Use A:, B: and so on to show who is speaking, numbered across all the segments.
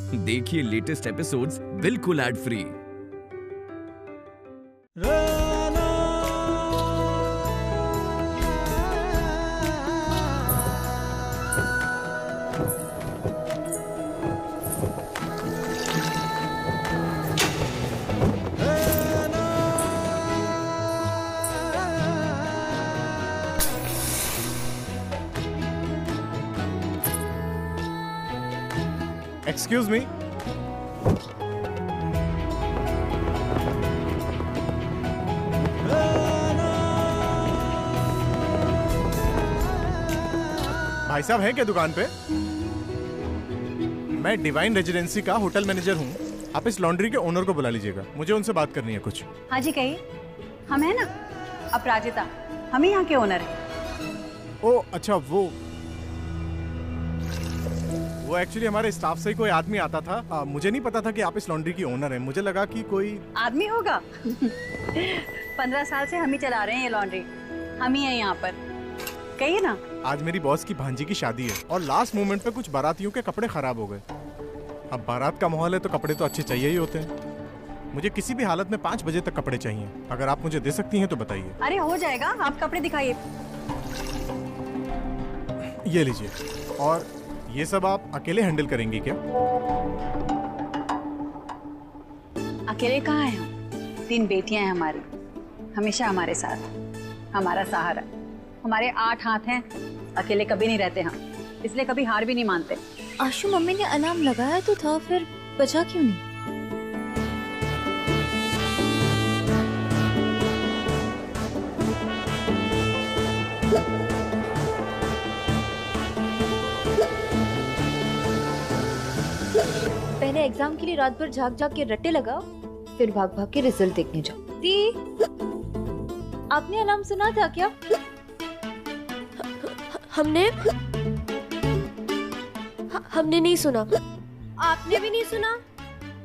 A: देखिए latest episodes बिल्कुल ad free.
B: Excuse me. भाई साहब हैं क्या दुकान पे? मैं डिवाइन रेजिडेंसी का होटल मैनेजर हूँ। आप इस लॉन्ड्री के ओनर को बुला लीजिएगा, मुझे उनसे बात करनी है कुछ।
C: हाँ जी कहिए। हम है ना अपराजिता, हम ही यहाँ के ओनर हैं।
B: ओ अच्छा, वो एक्चुअली हमारे स्टाफ से ही कोई आदमी आता था। मुझे नहीं पता था कि आप इस लॉन्ड्री की ओनर हैं। मुझे लगा कि कोई
C: आदमी होगा। 15 साल से हम ही चला रहे हैं ये लॉन्ड्री, हम ही हैं यहाँ पर। कहिए ना।
B: आज मेरी बॉस की भांजी की शादी है और लास्ट मोमेंट पे कुछ बारातियों के कपड़े खराब हो गए। अब बारात का माहौल है तो कपड़े तो अच्छे चाहिए ही होते हैं। मुझे किसी भी हालत में 5 बजे तक कपड़े चाहिए। अगर आप मुझे दे सकती हैं तो बताइए।
C: अरे हो जाएगा, आप कपड़े दिखाइए।
B: ये लीजिए। और ये सब आप अकेले हैंडल करेंगी क्या?
C: अकेले कहाँ हैं हम? 3 बेटियां हैं हमारी, हमेशा हमारे साथ, हमारा सहारा। हमारे 8 हाथ हैं, अकेले कभी नहीं रहते हम, इसलिए कभी हार भी नहीं मानते।
D: आशु, मम्मी ने अलार्म लगाया तो था, फिर बजा क्यों नहीं? पहले एग्जाम के लिए रात भर जाग जाग के रट्टे लगाओ, फिर भाग भाग के रिजल्ट देखने जाओ। दी, आपने अलार्म सुना था क्या?
E: हमने नहीं सुना। आपने भी नहीं सुना?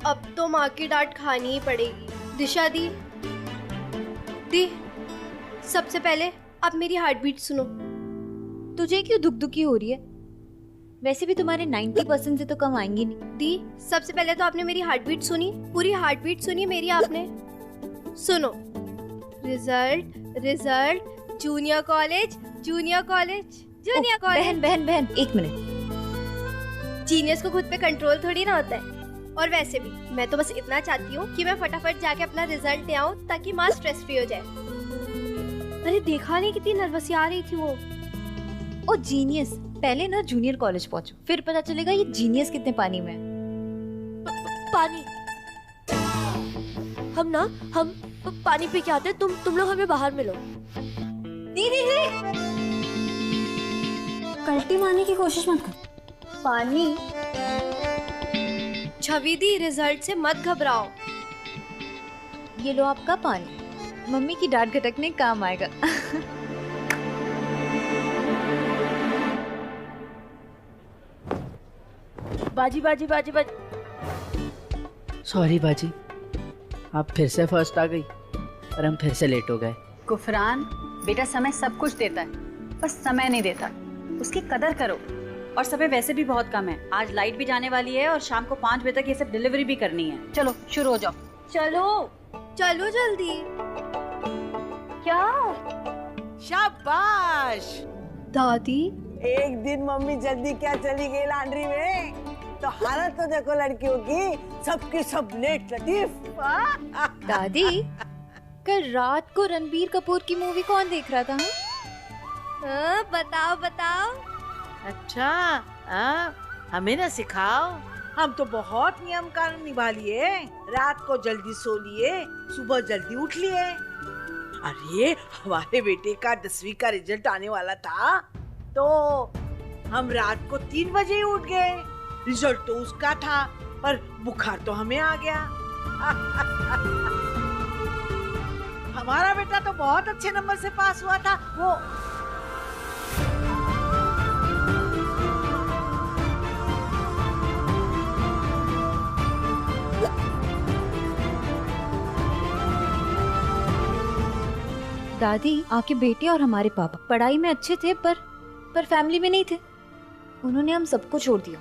E: अब तो माँ की डांट खानी ही पड़ेगी। दिशा दी, सबसे पहले आप मेरी हार्ट बीट सुनो।
D: तुझे क्यों दुखी हो रही है? वैसे भी तुम्हारे 90% से तो कम आएंगी नहीं।
E: दी, सबसे पहले तो आपने मेरी हार्ट बीट सुनी, पूरी हार्ट बीट सुनी मेरी आपने। सुनो, रिजल्ट, जूनियर कॉलेज,
D: बहन, एक मिनट।
E: जीनियस को खुद पे कंट्रोल थोड़ी ना होता है। और वैसे भी मैं तो बस इतना चाहती हूँ कि मैं फटाफट जाके अपना रिजल्ट ले आऊँ ताकि माँ स्ट्रेस फ्री हो जाए। अरे देखा नहीं कितनी नर्वस आ रही थी वो।
D: ओ जीनियस, पहले ना जूनियर कॉलेज पहुंचो, फिर पता चलेगा ये जीनियस कितने पानी में है।
E: पानी? हम पानी पी के आते, तुम लोग हमें बाहर मिलो।
D: दीदी कल्टी मारने की कोशिश मत कर। पानी।
E: छवि दी, रिजल्ट से मत घबराओ।
D: ये लो आपका पानी, मम्मी की डांट खटकने काम आएगा।
F: बाजी। सॉरी बाजी, आप फिर से फर्स्ट आ गई और हम फिर से लेट हो गए।
C: गुफरान, बेटा समय सब कुछ देता है, बस समय नहीं देता, उसकी कदर करो। और समय वैसे भी बहुत कम है, आज लाइट भी जाने वाली है और शाम को 5 बजे तक ये सब डिलीवरी भी करनी है। चलो शुरू हो जाओ।
E: चलो जल्दी।
C: क्या?
G: शाबाश
E: दादी।
G: एक दिन मम्मी जल्दी क्या चली गई लॉन्ड्री में, तो हालत तो देखो लड़कियों की, सबकी सब लेट लतीफ।
D: दादी, कल रात को रणबीर कपूर की मूवी कौन देख रहा था?
E: बताओ।
G: अच्छा, हमें ना सिखाओ, हम तो बहुत नियम कानून निभा लिए। रात को जल्दी सो लिए, सुबह जल्दी उठ लिए। अरे हमारे बेटे का 10वीं का रिजल्ट आने वाला था, तो हम रात को 3 बजे ही उठ गए। रिजल्ट तो उसका था, पर बुखार तो हमें आ गया। हमारा बेटा तो बहुत अच्छे नंबर से पास हुआ था। वो
D: दादी, आपके बेटे और हमारे पापा पढ़ाई में अच्छे थे, पर फैमिली में नहीं थे। उन्होंने हम सबको छोड़ दिया।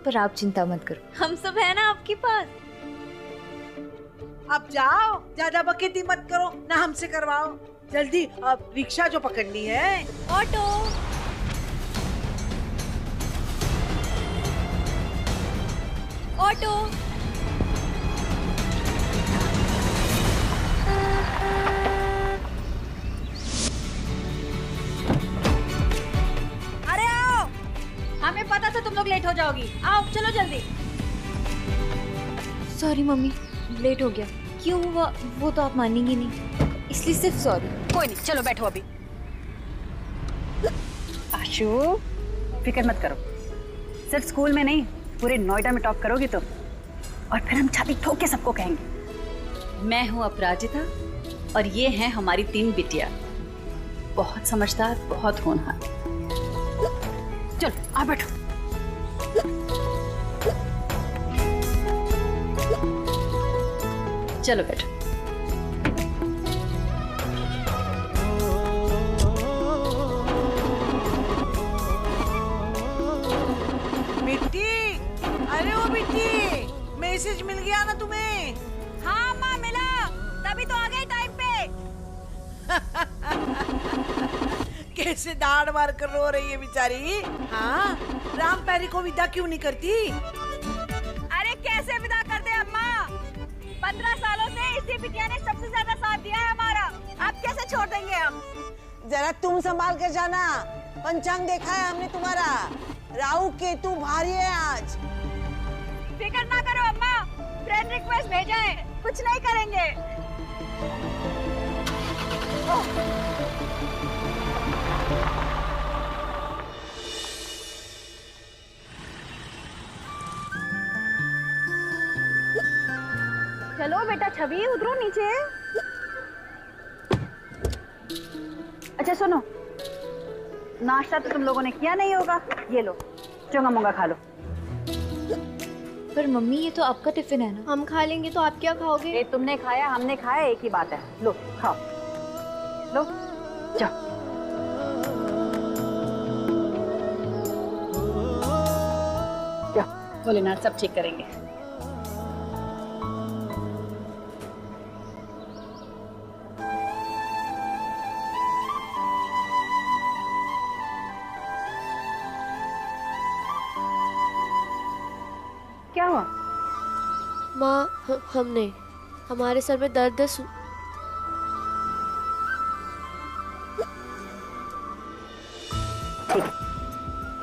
D: पर आप चिंता मत करो, हम सब है ना आपके पास।
G: अब जाओ, ज्यादा बकेती मत करो, ना हमसे करवाओ। जल्दी अब रिक्शा जो पकड़नी है।
E: ऑटो। ऑटो।
C: अरे आओ, हमें पता था तुम लोग लेट हो जाओगी। आओ चलो जल्दी।
D: सॉरी मम्मी, लेट हो गया। क्यों हुआ वो तो आप मानेंगी नहीं, इसलिए सिर्फ सॉरी।
C: कोई नहीं, चलो बैठो अभी। आशु, फिक्र मत करो, सिर्फ स्कूल में नहीं पूरे नोएडा में टॉप करोगी तुम, और फिर हम छाती ठोक के सबको कहेंगे। मैं हूँ अपराजिता और ये हैं हमारी 3 बिटिया, बहुत समझदार, बहुत होनहार। चलो आ बैठो। चलो बैठो।
G: बिट्टी, अरे ओ बिट्टी, मैसेज मिल गया ना तुम्हें?
C: हाँ माँ मिला, तभी तो आ गए टाइम पे।
G: कैसे दाढ़ मार कर रो रही है बेचारी। हाँ, राम पैरी को विदा क्यों नहीं करती?
C: अरे कैसे विदा कर दे अम्मा, 15 सालों से इसी बिटिया ने सबसे ज्यादा साथ दिया है हमारा, अब कैसे छोड़ देंगे हम।
H: जरा तुम संभाल कर जाना, पंचांग देखा है हमने तुम्हारा, राहु केतु भारी है आज।
C: फिक्र ना करो अम्मा, फ्रेंड रिक्वेस्ट भेजा है, कुछ नहीं करेंगे। चलो बेटा छवि, उतरो नीचे। अच्छा सुनो, नाश्ता तो तुम लोगों ने किया नहीं होगा, ये लो चोंगा मोंगा खा लो।
D: पर मम्मी ये तो आपका टिफिन है ना।
E: हम खा लेंगे तो आप क्या खाओगे?
C: ये तुमने खाया हमने खाया एक ही बात है, लो खाओ, लो जाओ। जाओ, भोलेनाथ सब ठीक करेंगे। क्या हुआ?
E: माँ हमने, हमारे सर में दर्द है।
C: ठीक है,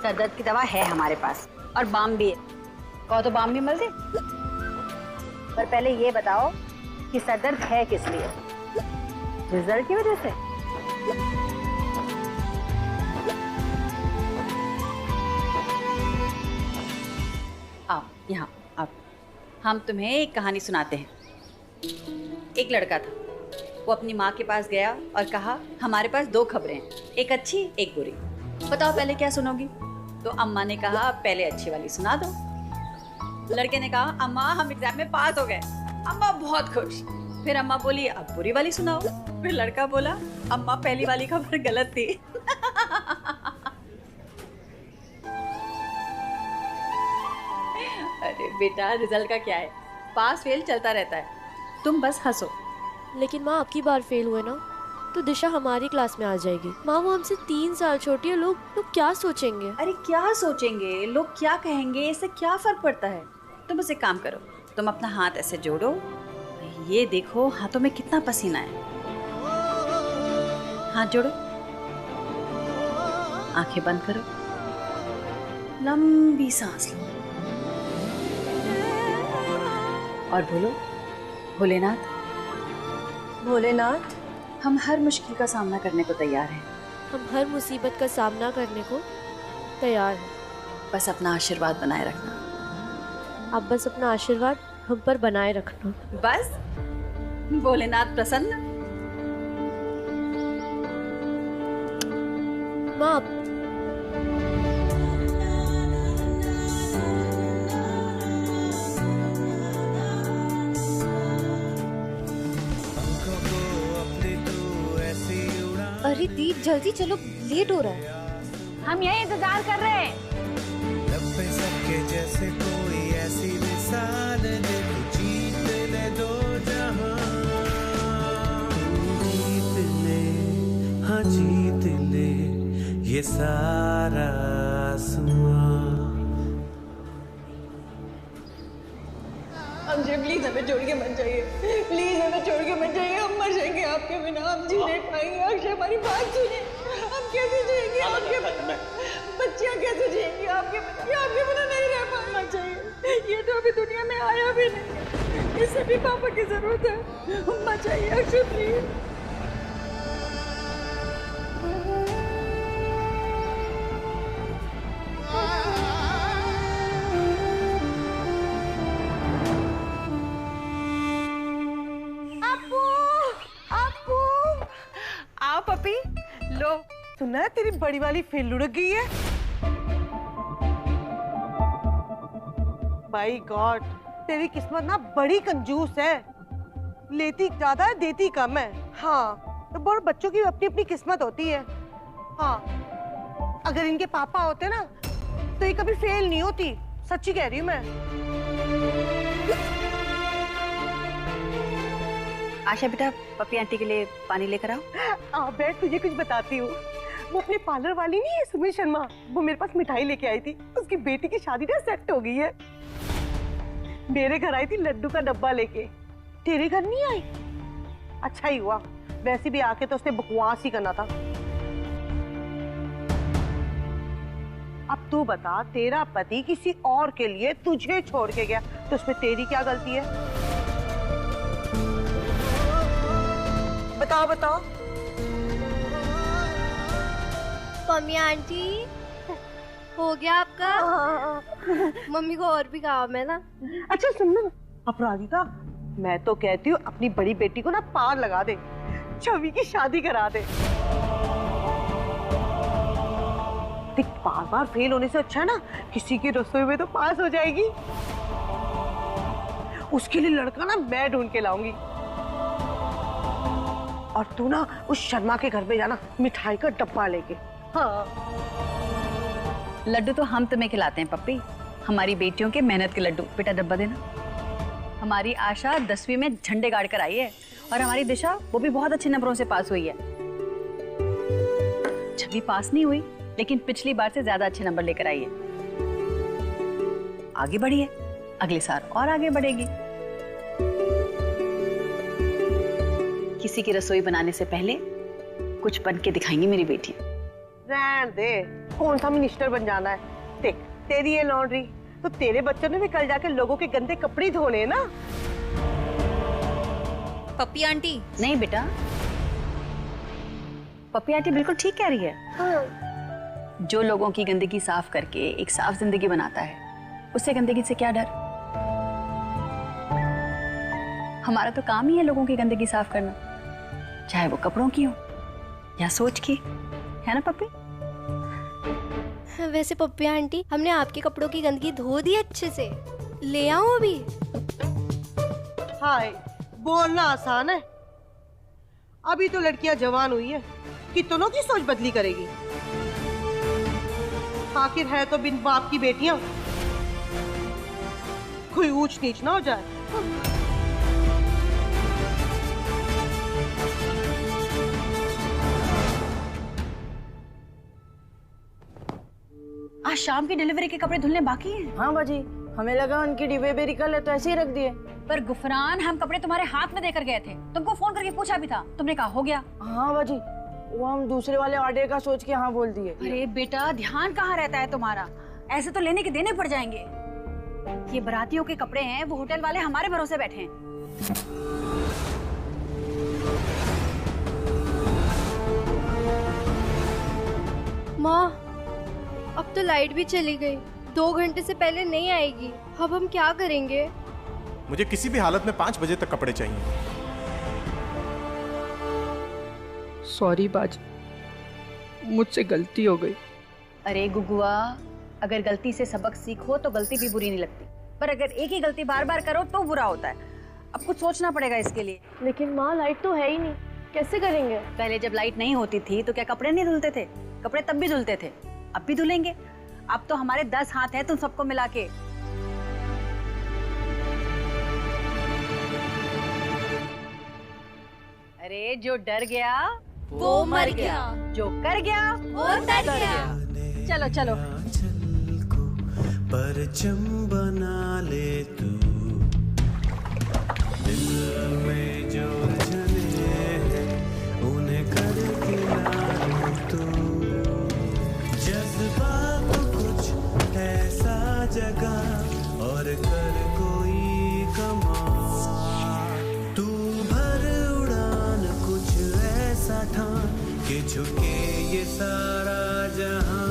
C: सर दर्द की दवा है हमारे पास और बाम भी है, कहो तो बाम भी मिल दे। पर पहले ये बताओ कि सर दर्द है किस लिए? रिजल्ट की वजह से? आओ यहाँ आप, हम तुम्हें एक कहानी सुनाते हैं। एक लड़का था, वो अपनी माँ के पास गया और कहा हमारे पास 2 खबरें हैं, एक अच्छी एक बुरी, बताओ पहले क्या सुनोगी? तो अम्मा ने कहा पहले अच्छी वाली सुना दो। लड़के ने कहा अम्मा हम एग्जाम में पास हो गए। अम्मा बहुत खुश। फिर अम्मा बोली अब बुरी वाली सुनाओ। फिर लड़का बोला अम्मा पहली वाली खबर गलत थी। अरे बेटा रिजल्ट का क्या है, पास फेल चलता रहता है, तुम बस हंसो।
E: लेकिन माँ अब की बार फेल हुए ना तो दिशा हमारी क्लास में आ जाएगी। माँ वो हमसे 3 साल छोटी है, लोग क्या सोचेंगे?
C: अरे क्या सोचेंगे, लोग क्या कहेंगे, इससे क्या फर्क पड़ता है। तुम बस एक काम करो, तुम अपना हाथ ऐसे जोड़ो, ये देखो हाथों में कितना पसीना है। हाथ जोड़ो, आंखें बंद करो, लंबी सांस लो और बोलो भोलेनाथ।
H: भोलेनाथ,
C: हम हर मुश्किल का सामना करने को तैयार हैं,
E: हम हर मुसीबत का सामना करने को तैयार हैं।
C: बस अपना आशीर्वाद बनाए रखना।
E: आप बस अपना आशीर्वाद हम पर बनाए रखना।
C: बस भोलेनाथ प्रसन्न।
E: माँ
D: अरे दी जल्दी चलो, लेट हो रहा है।
C: हम यही इंतजार कर रहे हैं।
I: जैसे कोई ऐसी मिसाल दे तू जीत ले दो जहां, जीत ले, हाँ जीत ले ये सारा आसमां।
H: अंजलि प्लीज हमें छोड़ के मत जाइए, प्लीज हमें छोड़ के मत जाइए, हम मर जाएंगे आपके बिना, हम जी नहीं पाएंगे। अक्षय हमारी बात सुनिए, हम कैसे जिएंगे आपके बिना, बच्चियां कैसे जिएंगी आपके बिना, ये आपके बिना नहीं रह पाए। मत जाइए, ये तो अभी दुनिया में आया भी नहीं, इसे भी पापा की जरूरत है, मत जाइए अक्षय प्लीज।
J: पपी लो।
H: सुना है तेरी बड़ी वाली फिर लुढ़क गई है। बाई गॉड, तेरी किस्मत ना बड़ी कंजूस है, लेती ज्यादा है देती कम है। हाँ तो बहुत बच्चों की अपनी अपनी किस्मत होती है। हाँ अगर इनके पापा होते ना तो ये कभी फेल नहीं होती, सच्ची कह रही हूँ मैं।
C: आशा बेटा पपी आंटी के लिए पानी लेकर आओ।
H: बैठ, तुझे कुछ बताती हूँ। वो अपने पार्लर वाली नहीं है सुमित शर्मा, वो मेरे पास मिठाई लेके आई थी, उसकी बेटी की शादी ना सेट हो गई है। मेरे घर आई थी लड्डू का डब्बा लेके, तेरे घर नहीं आई? अच्छा ही हुआ, वैसे भी आके तो उसने बकवास ही करना था। अब तू बता, तेरा पति किसी और के लिए तुझे छोड़ के गया तो उसमें तेरी क्या गलती है? बताओ बताओ।
E: मम्मी आंटी हो गया आपका? मम्मी को और भी काम है ना।
H: अच्छा सुनना अपराजिता, मैं तो कहती हूँ अपनी बड़ी बेटी को ना पार लगा दे, छवि की शादी करा दे। देख बार बार फेल होने से अच्छा है ना किसी की रसोई में तो पास हो जाएगी। उसके लिए लड़का ना मैं ढूंढ के लाऊंगी, और तू ना उस शर्मा के घर में जाना मिठाई का डब्बा लेके। हाँ
C: लड्डू तो हम तुम्हें खिलाते हैं पप्पी, हमारी बेटियों के मेहनत के लड्डू। बेटा डब्बा देना। हमारी आशा 10वीं में झंडे गाड़ कर आई है और हमारी दिशा वो भी बहुत अच्छे नंबरों से पास हुई है। छवि पास नहीं हुई लेकिन पिछली बार से ज्यादा अच्छे नंबर लेकर आई है, आगे बढ़ी है, अगले साल और आगे बढ़ेगी। किसी की रसोई बनाने से पहले कुछ बन के दिखाएंगी मेरी बेटी।
H: रहने दे, कौन सा मिनिस्टर बन जाना है। देख तेरी ये लॉन्ड्री तो तेरे बच्चों ने भी कल जाके लोगों के गंदे कपड़े धोने ना।
D: पप्पी आंटी।
C: नहीं बेटा, पप्पी आंटी बिल्कुल ठीक कह रही है।
H: हाँ।
C: जो लोगों की गंदगी साफ करके एक साफ जिंदगी बनाता है, उससे गंदगी से क्या डर। हमारा तो काम ही है लोगों की गंदगी साफ करना, चाहे वो कपड़ों की हो या सोच की, है ना पप्पी?
E: वैसे पप्पी आंटी, हमने आपके कपड़ों की गंदगी धो दी अच्छे से, ले आऊं अभी?
H: हाय, बोलना आसान है, अभी तो लड़कियां जवान हुई है, कितनों की सोच बदली करेगी। आखिर है तो बिन बाप की बेटियां, कोई ऊंच नीच ना हो जाए।
C: आज शाम की डिलीवरी के कपड़े धुलने बाकी हैं।
F: हाँ बाजी, हमें लगा उनकी डिलीवरी कल है तो ऐसे ही रख दिए।
C: पर गुफरान, हम कपड़े तुम्हारे हाथ में देकर गए थे, तुमको फोन करके पूछा भी था, तुमने कहा हो गया।
F: हाँ बाजी, वो हम दूसरे वाले ऑर्डर का सोच के हाँ बोल दिए।
C: अरे बेटा, ध्यान कहाँ रहता है तुम्हारा, ऐसे तो लेने के देने पड़ जाएंगे। ये बारातियों के कपड़े हैं, वो होटल वाले हमारे भरोसे बैठे हैं।
E: माँ, अब तो लाइट भी चली गई, 2 घंटे से पहले नहीं आएगी, अब हम क्या करेंगे?
B: मुझे किसी भी हालत में 5 बजे तक कपड़े चाहिए।
F: सॉरी बाजी, मुझसे गलती हो गई।
C: अरे गुगुआ, अगर गलती से सबक सीखो तो गलती भी बुरी नहीं लगती, पर अगर एक ही गलती बार बार करो तो बुरा होता है। अब कुछ सोचना पड़ेगा इसके लिए।
E: लेकिन माँ, लाइट तो है ही नहीं, कैसे करेंगे?
C: पहले जब लाइट नहीं होती थी तो क्या कपड़े नहीं धुलते थे? कपड़े तब भी धुलते थे, अब भी धुलेंगे। अब तो हमारे 10 हाथ हैं तुम सबको मिला के, अरे जो डर गया
D: वो मर गया,
C: जो कर गया
D: वो डर गया।
C: चलो चलो।
I: परचम बना ले तू, दिल में जो उलझने हैं उन्हें कर किनारे तू। जज्बात कुछ ऐसा जगा और कर कोई कमाल। तू भर उड़ान कुछ ऐसा ठान कि झुके ये सारा जहां।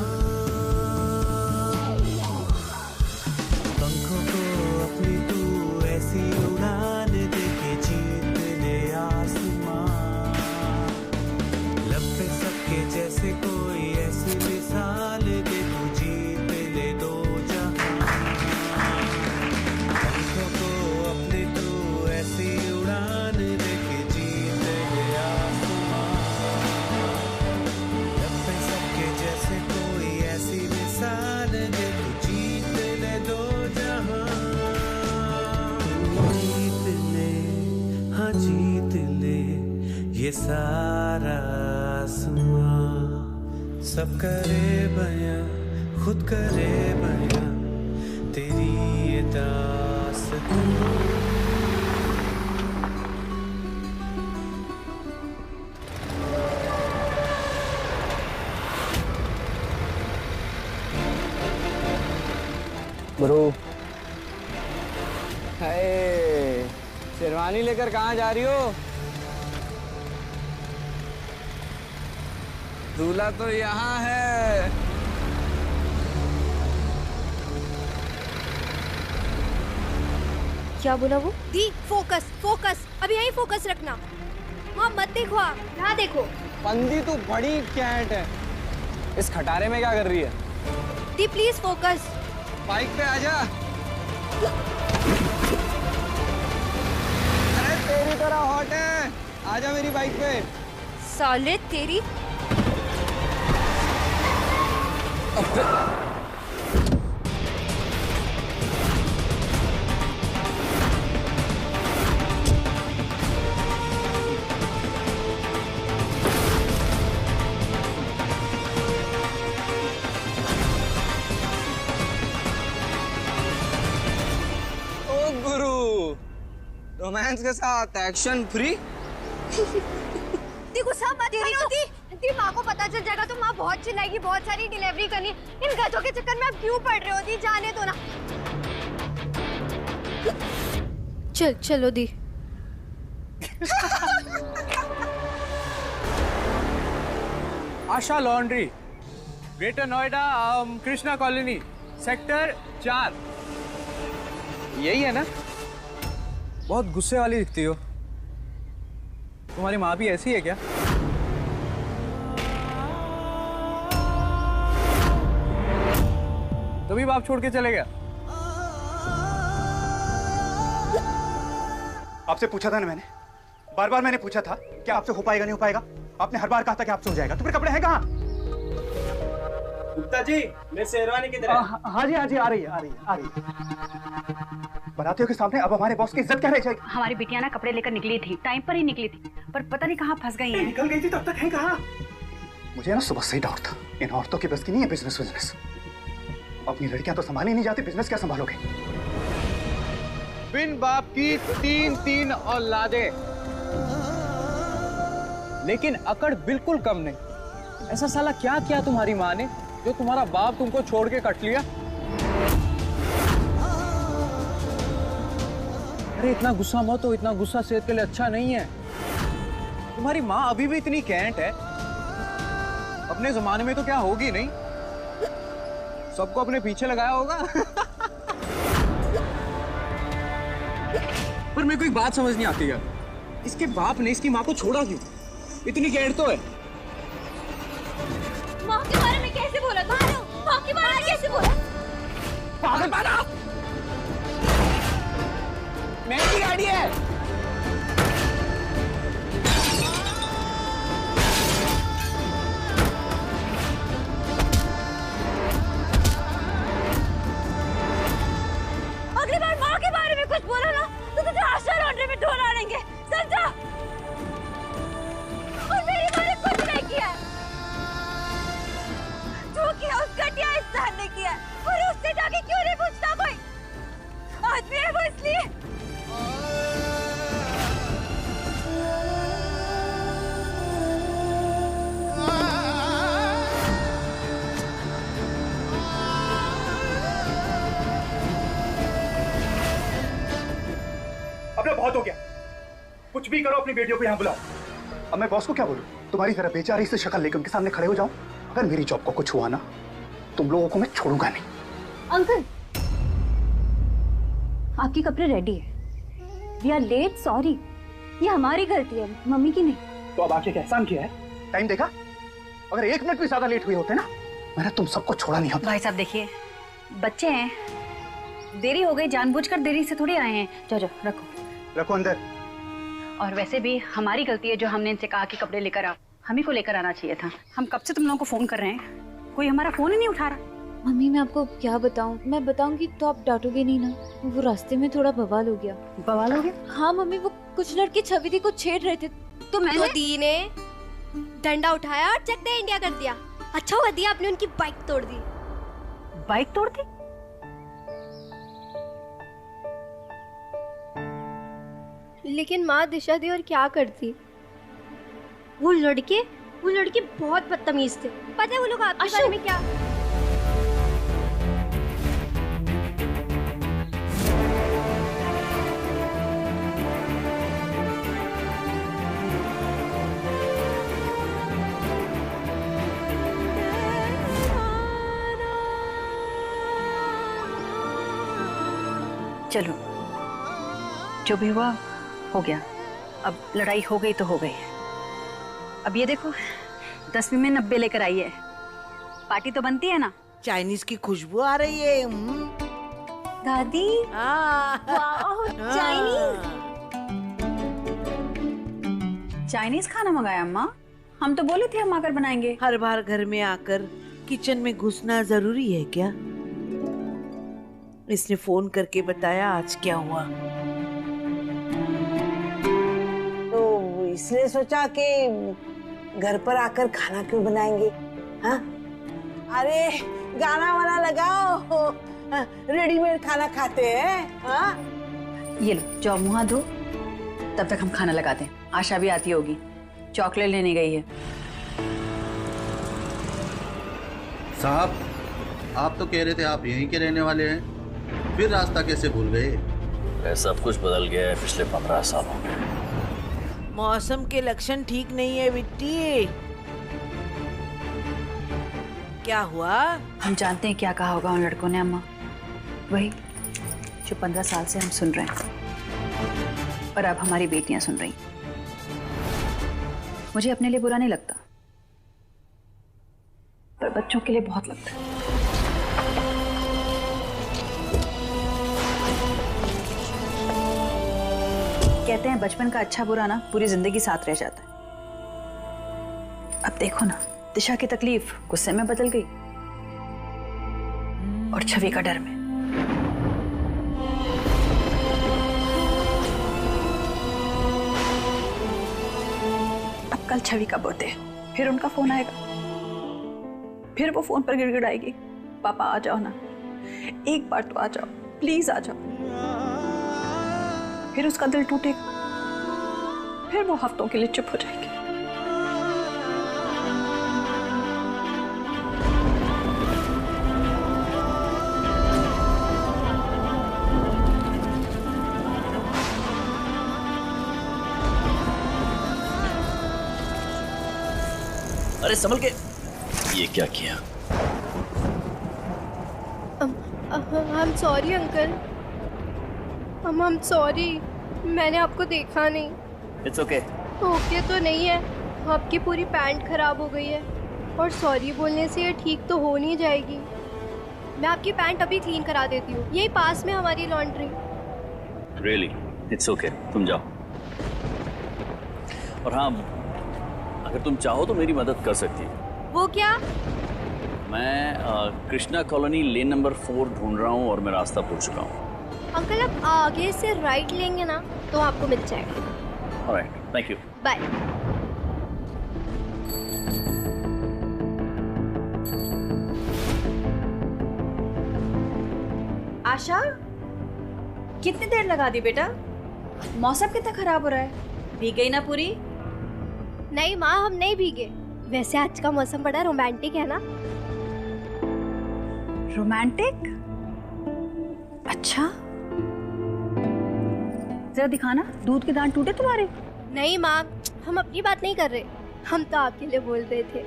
I: पंखों को अपनी तू ऐसी उड़ान दे के जीत ले आसमां। लब पे सबके जैसे कोई ऐसी मिसाल दे तू जीत ले दो जहां। पंखों को अपनी तू ऐसी उड़ान दे के जीत ले आसमां। लब पे सबके जैसे कोई ऐसी मिसाल दे तू जीत ले दो जहां। जीत ले, हाँ जीत ले ये सारा आसमां। सब करे बयां, खुद करे बयां तेरी ये दास्तां।
K: गुरु, हाय, शेरवानी लेकर कहाँ जा रही हो? दूल्हा तो यहाँ है।
D: क्या बोला वो?
E: दी फोकस फोकस, अभी यही फोकस रखना। हाँ मत देखो, आप यहाँ देखो।
K: बंदी तू बड़ी कैंट है, इस खटारे में क्या कर रही है?
E: दी प्लीज फोकस।
K: बाइक पे आजा। अरे तेरी तरह हॉट है, आजा मेरी बाइक पे।
D: साले तेरी।
K: रोमांस के साथ एक्शन फ्री।
E: दी गुस्सा मत करो दी माँ को पता चल जाएगा तो माँ बहुत चिल्लाएगी, बहुत सारी डिलीवरी करनी। इन गधों के चक्कर में आप क्यों पड़ रहे हो दी? जाने दो ना। चलो दी।
K: Asha laundry, Greater Noida, Krishna colony, sector 4। यही है ना? बहुत गुस्से वाली दिखती हो। तुम्हारी माँ भी ऐसी है क्या? तभी बाप छोड़ के चले गया।
L: आपसे पूछा था ना मैंने, बार बार मैंने पूछा था कि आपसे हो पाएगा नहीं हो पाएगा। आपने हर बार कहा था कि आपसे हो जाएगा, तो फिर कपड़े हैं कहाँ?
K: गुप्ता जी, मैं शेरवानी की तरह।
L: हाँ जी आ रही है। बारातियों के सामने अब हमारे बॉस की इज्जत क्या रह जाएगी?
C: हमारी बिटिया ना कपड़े लेकर निकली थी, टाइम पर ही निकली थी, पर पता नहीं कहाँ फंस गई है।
L: निकल गई थी तब तक है कहाँ? मुझे ना सुबह से ही डाउट था, इन औरतों की बस की नहीं है बिजनेस। अपनी लड़कियां तो संभाली नहीं जाती, बिजनेस क्या संभालोगे?
K: बिन बाप की 3 औलादे, लेकिन अकड़ बिल्कुल कम नहीं। ऐसा साला क्या किया तुम्हारी माँ ने जो तुम्हारा बाप तुमको छोड़ के कट लिया? अरे इतना गुस्सा मत हो, इतना गुस्सा सेहत के लिए अच्छा नहीं है। तुम्हारी माँ अभी भी इतनी कैंट है, अपने जमाने में तो क्या होगी नहीं, सबको अपने पीछे लगाया होगा। पर मेरे को एक बात समझ नहीं आती यार, इसके बाप ने इसकी माँ को छोड़ा क्यों? इतनी कैंट तो है।
D: माँ के बारे में कैसे बोला? माँ के बारे में कैसे बोला?
K: पागल पागल, मेरी गाड़ी है।
D: अगली बार माँ के बारे में कुछ बोला ना तो तुझे आशा लॉन्ड्री में ढोला देंगे, समझा?
M: सहन नहीं किया और उससे जाके क्यों नहीं पूछता कोई? आदमी है वो इसलिए।
L: अब बहुत हो गया, कुछ भी करो, अपनी बेटियों को यहाँ बुलाओ। अब मैं बॉस को क्या बोलूं? तुम्हारी तरह बेचारी से शक्ल लेकर उनके सामने खड़े हो जाऊं? अगर मेरी जॉब को कुछ हुआ ना, तुम लोगों को मैं छोड़ूंगा नहीं।
D: अंकल, आपके कपड़े रेडी है। We are late, sorry. ये हमारी गलती है, मम्मी की नहीं।
L: तो अब आके क्या एहसान किया है? टाइम देखा? अगर 1 मिनट भी ज्यादा लेट हुए होते ना, मैंने तुम सबको छोड़ा नहीं होता।
C: भाई साहब देखिए, बच्चे हैं, देरी हो गई, जानबूझकर देरी से थोड़ी आए हैं। जाओ जाओ, रखो
L: अंदर।
C: और वैसे भी हमारी गलती है जो हमने इनसे कहा कि कपड़े लेकर आओ। हम ही को लेकर आना चाहिए था। हम कब से तुम लोगों को फोन कर रहे हैं, कोई हमारा फोन ही नहीं उठा रहा।
D: मम्मी मैं आपको क्या बताऊं? मैं बताऊंगी तो आप डांटोगे नहीं ना? वो रास्ते में थोड़ा बवाल हो गया।
C: बवाल हो गया?
D: हाँ मम्मी, वो कुछ लड़के छवि दी को छेड़ रहे थे
E: तो दी ने डंडा उठाया और चक दे इंडिया कर दिया। अच्छा हुआ दिया आपने उनकी बाइक तोड़ दी।
C: बाइक तोड़ दी?
E: लेकिन माँ दिशा दी और क्या करती? वो लड़के बहुत बदतमीज थे। पता है वो लोग आपके बारे में क्या?
C: चलो, जो भी हुआ हो गया। अब लड़ाई हो गई तो हो गई। अब ये देखो, 10वीं में 90 लेकर आई है। पार्टी तो बनती है ना?
G: चाइनीज की खुशबू आ रही है।
D: दादी,
C: चाइनीज खाना मंगाया अम्मा? हम तो बोले थे हम आकर बनाएंगे।
G: हर बार घर में आकर किचन में घुसना जरूरी है क्या? इसने फोन करके बताया आज क्या हुआ,
N: तो इसलिए सोचा कि घर पर आकर खाना क्यों बनाएंगे? हाँ? अरे गाना वाना लगाओ, रेडीमेड खाना खाते हैं। हाँ?
C: ये लो, जाओ मुँह हाथ धो, तब तक हम खाना लगाते हैं। आशा भी आती होगी, चॉकलेट लेने गई है।
O: साहब, आप तो कह रहे थे आप यहीं के रहने वाले हैं, फिर रास्ता कैसे भूल गए?
P: सब कुछ बदल गया है पिछले 15 सालों में।
G: मौसम के लक्षण ठीक नहीं है बिट्टी। क्या हुआ?
C: हम जानते हैं क्या कहा होगा उन लड़कों ने अम्मा, वही जो 15 साल से हम सुन रहे हैं और अब हमारी बेटियां सुन रही। मुझे अपने लिए बुरा नहीं लगता, पर बच्चों के लिए बहुत लगता है। कहते हैं बचपन का अच्छा बुरा ना पूरी जिंदगी साथ रह जाता है। अब देखो ना, दिशा की तकलीफ गुस्से में बदल गई और छवि का डर में। अब कल छवि का बर्थडे, फिर उनका फोन आएगा, फिर वो फोन पर गिड़गिड़ाएगी, पापा आ जाओ ना, एक बार तो आ जाओ, प्लीज आ जाओ। फिर उसका दिल टूटेगा, फिर वो हफ्तों के लिए चुप हो जाएगी।
P: अरे संभल के, ये क्या किया?
E: I'm sorry uncle, I'm sorry, मैंने आपको देखा नहीं।
P: It's okay.
E: ओके तो नहीं है, आपकी पूरी पैंट खराब हो गई है और सॉरी बोलने से ये ठीक तो हो नहीं जाएगी। मैं आपकी पैंट अभी क्लीन करा देती हूँ, यही पास में हमारी लॉन्ड्री।
P: Really? It's okay. तुम जाओ। और हाँ, अगर तुम चाहो तो मेरी मदद कर सकती है।
E: वो क्या?
P: मैं कृष्णा कॉलोनी लेन नंबर 4 ढूंढ रहा हूँ और मैं रास्ता भूल चुका हूँ।
E: अंकल आप आगे से राइट लेंगे ना तो आपको मिल जाएगा।
P: Alright, thank you.
E: बाय।
C: आशा, कितनी देर लगा दी बेटा? मौसम कितना खराब हो रहा है। भीग गई ना पूरी?
E: नहीं माँ, हम नहीं भीगे। वैसे आज का मौसम बड़ा रोमांटिक है ना।
C: रोमांटिक? अच्छा, जरा दिखाना, दूध के दांत टूटे तुम्हारे?
E: नहीं माँ, हम अपनी बात नहीं कर रहे, हम तो आपके लिए बोल रहे थे।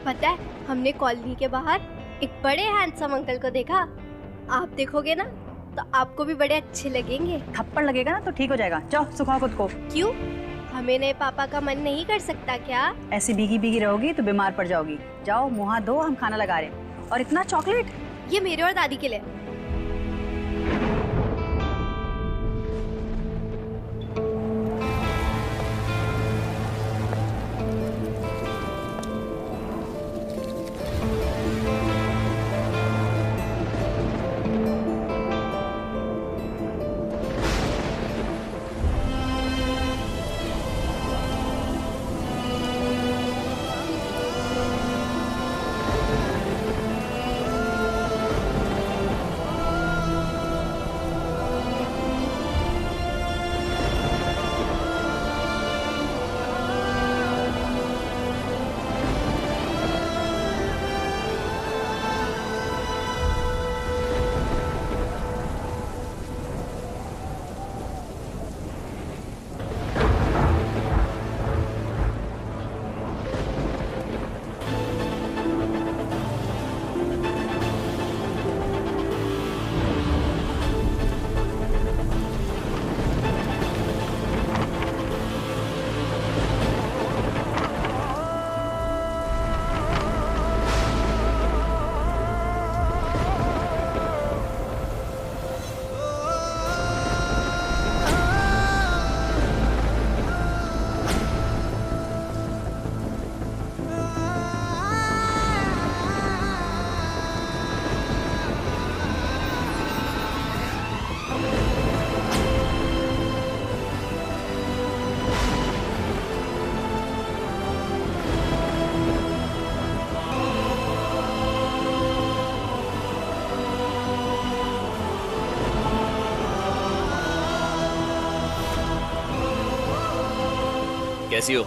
E: पता है, हमने कॉलोनी के बाहर एक बड़े हैंडसम अंकल को देखा। आप देखोगे ना तो आपको भी बड़े अच्छे लगेंगे।
C: थप्पड़ लगेगा ना तो ठीक हो जाएगा। जाओ सुखाओ खुद को।
E: क्यों? हमें नए पापा का मन नहीं कर सकता क्या?
C: ऐसी भीगी भीगी रहोगी तो बीमार पड़ जाओगी। जाओ मुँह हाथ धो, हम खाना लगा रहे हैं। और इतना चॉकलेट?
E: ये मेरे और दादी के लिए।
P: कैसी हो?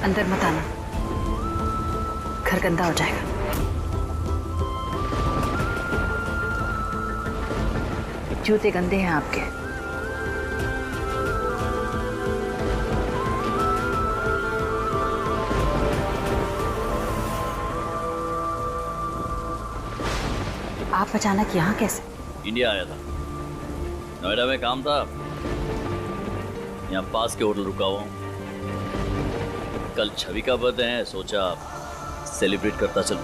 C: अंदर मत आना, घर गंदा हो जाएगा। जूते गंदे हैं आपके। आप अचानक यहाँ कैसे?
P: इंडिया आया था, नोएडा में काम था, यहाँ पास के होटल रुका हुआ हूँ। कल छवि का बर्थडे है, सोचा सेलिब्रेट करता चलूं।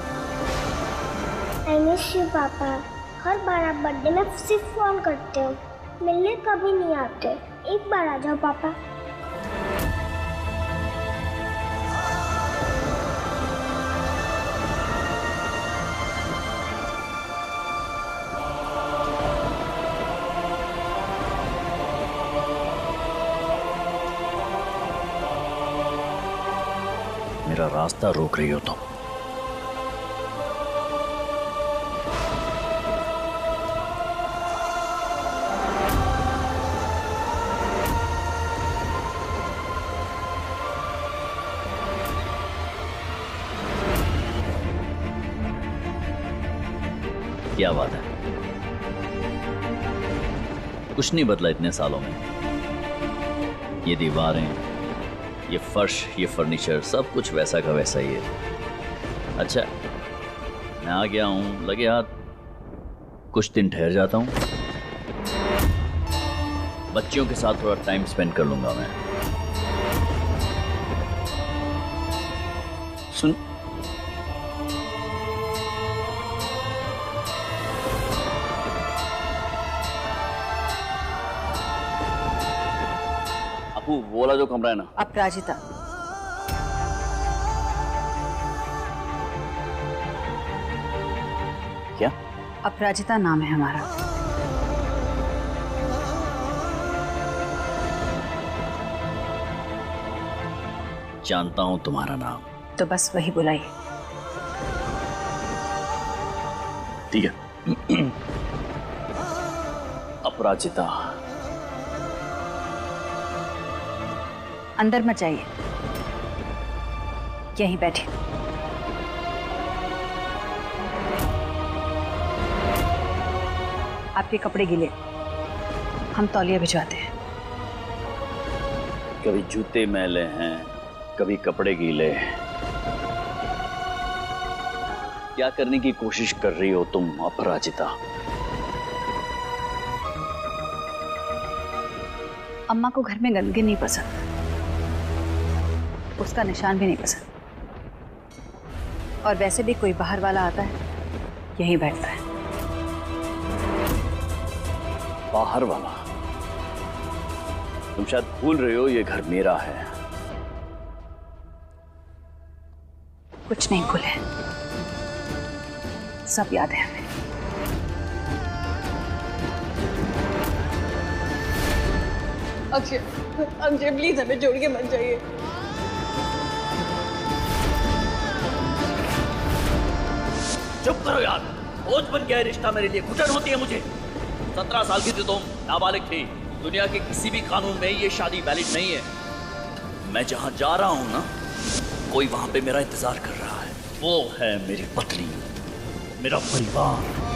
Q: आई मिस यू पापा। हर बार आप बर्थडे में सिर्फ फोन करते हो, मिलने कभी नहीं आते। एक बार आ जाओ पापा।
P: मेरा रास्ता रोक रही हो तुम। क्या बात है? कुछ नहीं बदला इतने सालों में। ये दीवारें, ये फर्श, ये फर्नीचर, सब कुछ वैसा का वैसा ही है। अच्छा, मैं आ गया हूं, लगे हाथ कुछ दिन ठहर जाता हूं, बच्चियों के साथ थोड़ा टाइम स्पेंड कर लूंगा मैं। सुन, बापू वो वाला जो कमरा है ना।
C: अपराजिता।
P: क्या?
C: अपराजिता नाम है हमारा।
P: जानता हूं तुम्हारा नाम।
C: तो बस वही बुलाइए।
P: ठीक है। अपराजिता।
C: अंदर मत जाइए, यहीं बैठिए। आपके कपड़े गीले, हम तौलिया भिजवाते हैं।
P: कभी जूते मैले हैं, कभी कपड़े गीले। क्या करने की कोशिश कर रही हो तुम अपराजिता?
C: अम्मा को घर में गंदगी नहीं पसंद, उसका निशान भी नहीं पसंद। और वैसे भी कोई बाहर वाला आता है यहीं बैठता है।
P: बाहर वाला? तुम शायद भूल रहे हो ये घर मेरा है।
C: कुछ नहीं भूले, सब याद है हमें।
H: अक्षय, अक्षय प्लीज हमें छोड़ के मत जाइए।
P: चुप करो यार, बोझ बन गया रिश्ता मेरे लिए, घुटन होती है मुझे। 17 साल की थी तुम, नाबालिग थी। दुनिया के किसी भी कानून में ये शादी वैलिड नहीं है। मैं जहां जा रहा हूं ना, कोई वहां पे मेरा इंतजार कर रहा है। वो है मेरी पत्नी, मेरा परिवार।